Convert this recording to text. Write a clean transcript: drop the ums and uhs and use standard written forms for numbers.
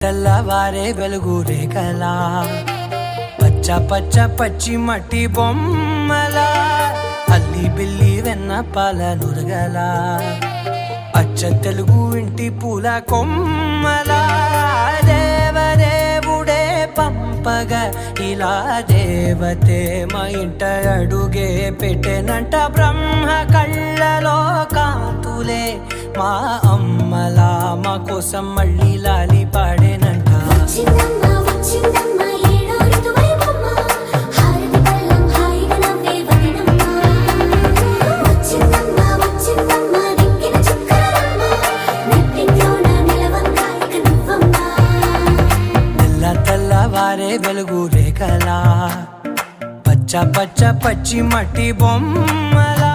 తెల్లవారే వెలుగు రేఖలా పచ్చ పచ్చ పచ్చి మట్టి బొమ్మలా అల్లి బిల్లి వెన్న పాల నురగలా అచ్చ తెలుగు ఇంటి పూల కొమ్మలా దేవదేవుడే పంపగా ఇలా దేవతే మా ఇంట అడుగే పెట్టెనంట బ్రహ్మ కళ్ళలో కాంతులే మా అమ్మలా మా కోసం మళ్ళీ లాలి పాడేనంట తెల్లవారే వెలుగు రేఖలా పచ్చ పచ్చ పచ్చి మట్టి బొమ్మలా